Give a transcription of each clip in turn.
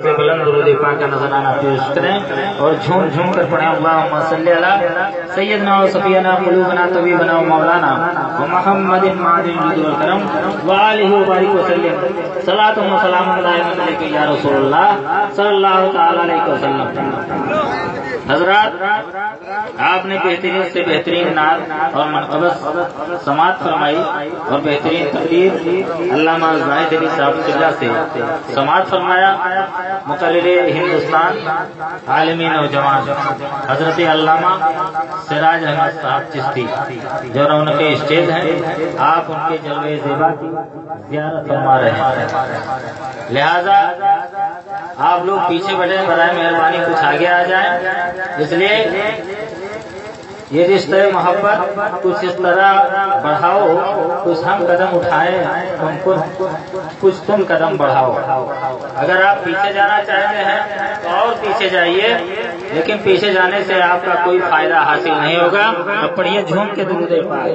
سے بلند درود پاک کا نذرانہ پیش کریں اور جھوم جھوم کر پڑھیں اللہم صلی علی سیدنا و صفینا قلوبنا طبیبنا و مولانا و محمد معدن الجود والکرم و آلہ و بارک وسلم صلاۃ و سلام دائما علیک یا رسول اللہ صلی اللہ تعالی علیہ وسلم۔ حضرات، آپ نے بہترین سے بہترین نعت اور منقبت سماعت فرمائی اور بہترین تقریر علامہ زاہد علی صاحب قبلہ سے سماعت فرمایا۔ مقرر ہندوستان عالمی نوجوان حضرت علامہ سراج احمد صاحب چشتی جو رونق اسٹیج ہیں، آپ ان کے جلوے زیبا کی زیارت فرما رہے ہیں، لہذا آپ لوگ پیچھے بیٹھے، برائے مہربانی کچھ آگے آ جائیں۔ اس لیے یہ رشتہ محبت کچھ اس طرح بڑھاؤ، کچھ ہم قدم اٹھائیں، کچھ تم قدم بڑھاؤ۔ اگر آپ پیچھے جانا چاہتے ہیں تو اور پیچھے جائیے، لیکن پیچھے جانے سے آپ کا کوئی فائدہ حاصل نہیں ہوگا۔ اب پڑھیے جھوم کے درود پاک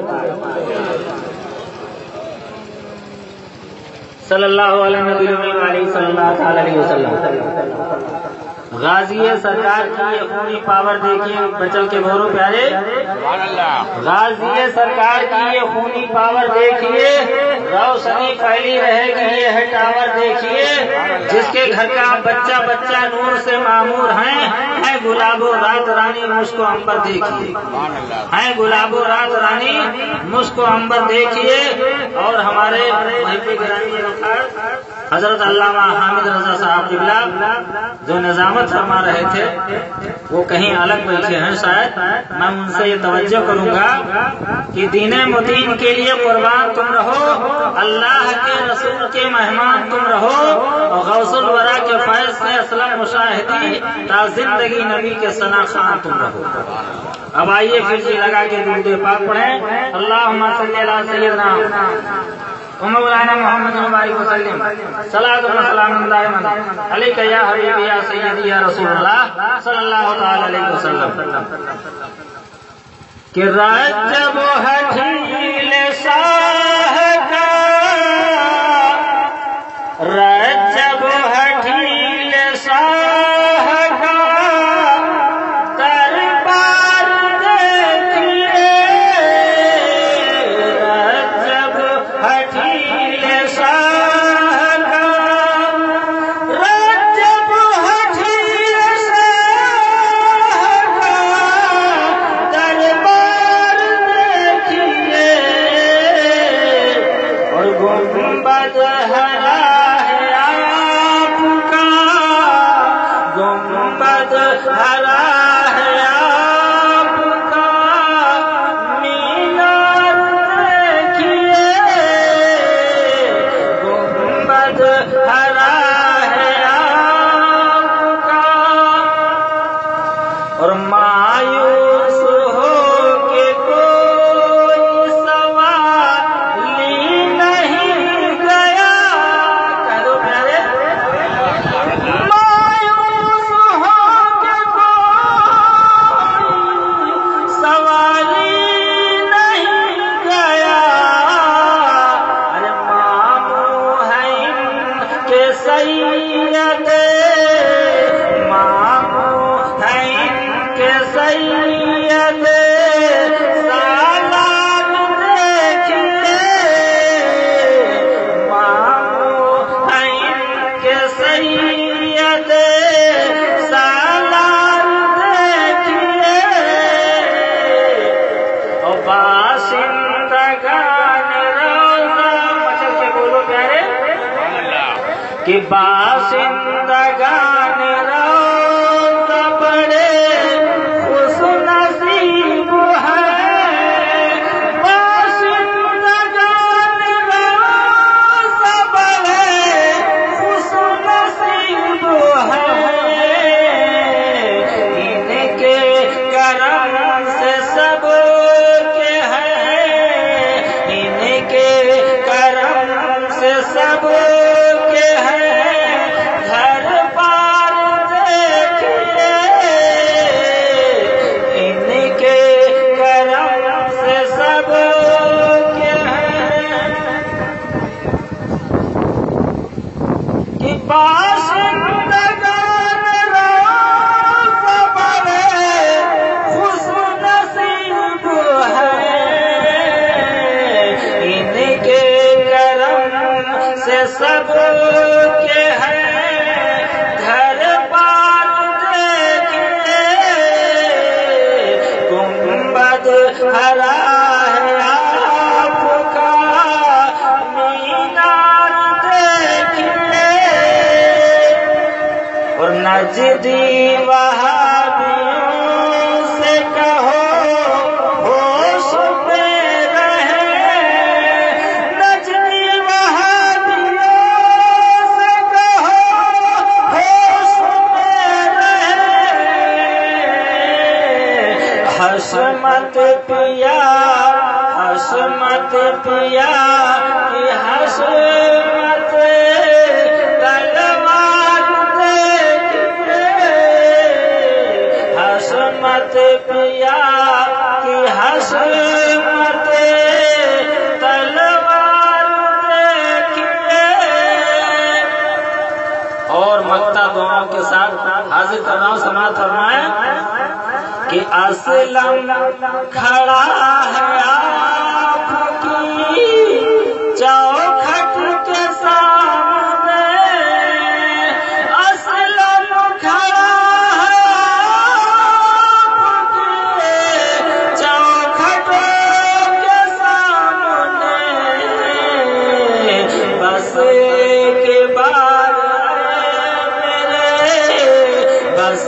صلی اللہ علیہ وسلم صلی اللہ علیہ وسلم۔ غازی سرکار کی یہ خونی پاور دیکھیے، بچل کے بھورو پیارے، غازی سرکار کی یہ خونی پاور دیکھیے، روشنی پھیلی رہے گی یہ ہے ٹاور دیکھیے، جس کے گھر کا بچہ بچہ نور سے معمور ہے گلاب و رات رانی مشک و عنبر دیکھیے، ہے گلاب و رات رانی مشک و عنبر دیکھیے۔ اور ہمارے محب گرامی حضرت علامہ حامد رضا صاحب قبلہ جو نظامت فرما رہے تھے، وہ کہیں الگ بیٹھے ہیں، شاید میں ان سے یہ توجہ کروں گا کہ دین متین کے لیے قربان تم رہو، اللہ کے رسول کے مہمان تم رہو، اور غوث الورا کے فیض سے اسلم مشاہدی تا زندگی نبی کے ثنا خان تم رہو۔ اب آئیے پھر جی لگا کے درود پاک پڑھیں، اللہم صلی علی سیدنا مولانا محمد مبارک وسلم صلاۃ و سلام دائما علیک یا حبیبی یا سیدی یا رسول اللہ صلی اللہ تعالی علیہ وسلم۔ کہ رجب حجیل شاہ کا، رجب حجیل شاہ کا دربار دیکھیے، رجب حجیل شاہ کا، رجب حجیل شاہ کا دربار دیکھیے، اور گنبد ہرا ہے آپ کا، گنبد ہرا ہے آپ کا، مینار دیکھیے، گنبد ہرا ہے آپ کا، اور مایوس ہو کے کوئی سوالی نہیں گیا، کہہ دو پیارے، مایوس ہو کے کوئی سوالی نہیں گیا، ارے ماموں ہے ان کے سید، ماموں ہے ان کے سید، سالار دیکھیے، ماموں ہے ان کے سید، سالار دیکھیے، اور باشندگان روضہ، مچل کے بولو پیارے، کہ باشندگان روضہ بڑے خوش نصیب ہیں، باشندگان روضہ بڑے خوش نصیب ہیں، ان کے کرم سے سب کے ہیں، ان کے کرم سے سب کے ہیں، گھر پا نجدی وہابیوں سے کہو ہوش پہ رہے، نجدی وہابیوں سے کہو ہوش پہ رہے، حشمت پیا حشمت پیا کی حشمت تلوار دیکھیے، حشمت پیا کی حشمت تلوار دیکھیے۔ اور مقطع دونوں کے ساتھ حاضر کرنا ہوں، سماعت فرمائیں کہ اسلم کھڑا ہے آپ کی چوکھٹ کے سامنے، اسلم کھڑا ہے آپ کی چوکھٹ کے سامنے، بس ایک بار میرے بس